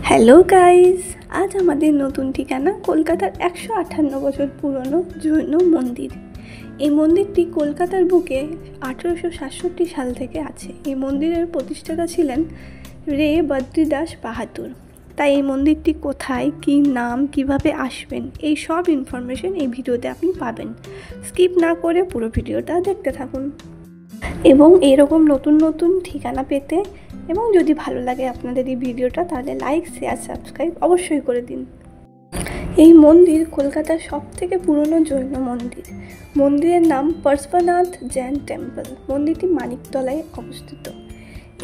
Hello guys, আজ আমাদের নতুন ঠিকানা কলকাতার 158 বছর পুরনো জৈন মন্দির। এই মন্দিরটি কলকাতার বুকে 1867 সাল থেকে আছে। এই মন্দিরের প্রতিষ্ঠাতা ছিলেন রে বদ্রীদাস বাহাদুর। তাই এই মন্দিরটি কোথায়, কী নাম, কিভাবে আসবেন, এই সব ইনফরমেশন এই ভিডিওতে আপনি পাবেন। স্কিপ না করে পুরো ভিডিওটা দেখতে থাকুন এবং এরকম নতুন নতুন ঠিকানা পেতে এবং যদি ভালো লাগে আপনাদের এই ভিডিওটা তাহলে লাইক, শেয়ার, সাবস্ক্রাইব অবশ্যই করে দিন। এই মন্দির কলকাতার সবথেকে পুরনো জৈন মন্দির। মন্দিরের নাম পার্শ্বনাথ জৈন টেম্পল। মন্দিরটি মানিকতলায় অবস্থিত।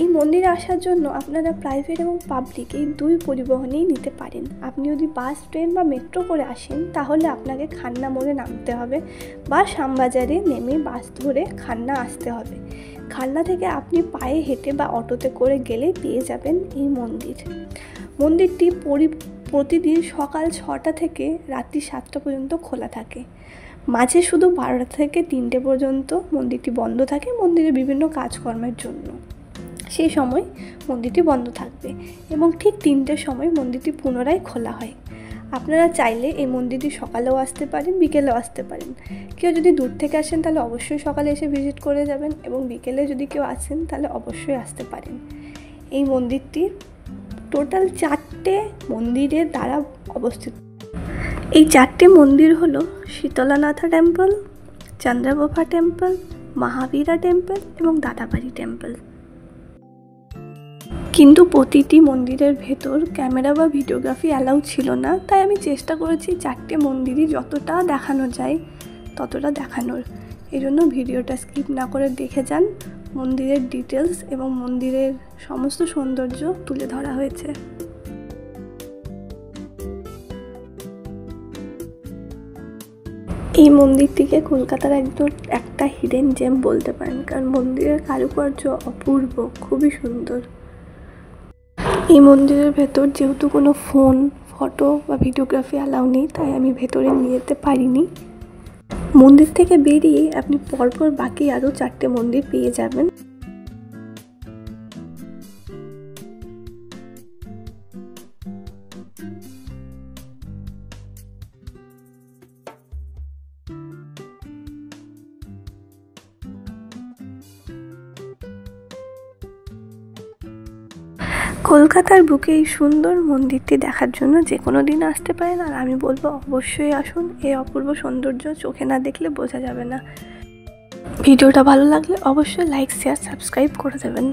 এই মন্দিরে আসার জন্য আপনারা প্রাইভেট এবং পাবলিক এই দুই পরিবহনেই নিতে পারেন। আপনি যদি বাস, ট্রেন বা মেট্রো করে আসেন তাহলে আপনাকে খান্না মোড়ে নামতে হবে বা শ্যামবাজারে নেমে বাস ধরে খান্না আসতে হবে। খান্না থেকে আপনি পায়ে হেঁটে বা অটোতে করে গেলে পেয়ে যাবেন এই মন্দির। মন্দিরটি প্রতিদিন সকাল 6টা থেকে রাত্রি 7টা পর্যন্ত খোলা থাকে। মাঝে শুধু 12টা থেকে 3টে পর্যন্ত মন্দিরটি বন্ধ থাকে মন্দিরের বিভিন্ন কাজকর্মের জন্য। সেই সময় মন্দিরটি বন্ধ থাকবে এবং ঠিক 3টের সময় মন্দিরটি পুনরায় খোলা হয়। আপনারা চাইলে এই মন্দিরটি সকালেও আসতে পারেন, বিকেলেও আসতে পারেন। কেউ যদি দূর থেকে আসেন তাহলে অবশ্যই সকালে এসে ভিজিট করে যাবেন এবং বিকেলে যদি কেউ আসেন তাহলে অবশ্যই আসতে পারেন। এই মন্দিরটি টোটাল 4টে মন্দিরের দ্বারা অবস্থিত। এই 4টে মন্দির হলো শীতলানাথা temple, Chandraprabha temple, Mahavira temple এবং দাদাবাড়ি টেম্পল। কিন্তু প্রতিটি মন্দিরের ভেতর ক্যামেরা বা ভিডিওগ্রাফি অ্যালাউ ছিল না, তাই আমি চেষ্টা করেছি 4টে মন্দিরই যতটা দেখানো যায় ততটা দেখানোর। এই জন্য ভিডিওটা স্কিপ না করে দেখে যান। মন্দিরের ডিটেলস এবং মন্দিরের সমস্ত সৌন্দর্য তুলে ধরা হয়েছে। এই মন্দিরটিকে কলকাতার একটা হিডেন জেম বলতে পারেন, কারণ মন্দিরের কারুকার্য অপূর্ব, খুবই সুন্দর। এই মন্দিরের ভেতর যেহেতু কোনো ফোন, ফটো বা ভিডিওগ্রাফি অ্যালাউ নেই, তাই আমি ভেতরে নিয়ে যেতে পারিনি। মন্দির থেকে বেরিয়ে আপনি পরপর বাকি আরও 4টে মন্দির পেয়ে যাবেন। কলকাতার বুকে এই সুন্দর মন্দিরটি দেখার জন্য যে কোনো দিন আসতে পারেন, আর আমি বলবো অবশ্যই আসুন। এই অপূর্ব সৌন্দর্য চোখে না দেখলে বোঝা যাবে না। ভিডিওটা ভালো লাগলে অবশ্যই লাইক, শেয়ার, সাবস্ক্রাইব করে দেবেন।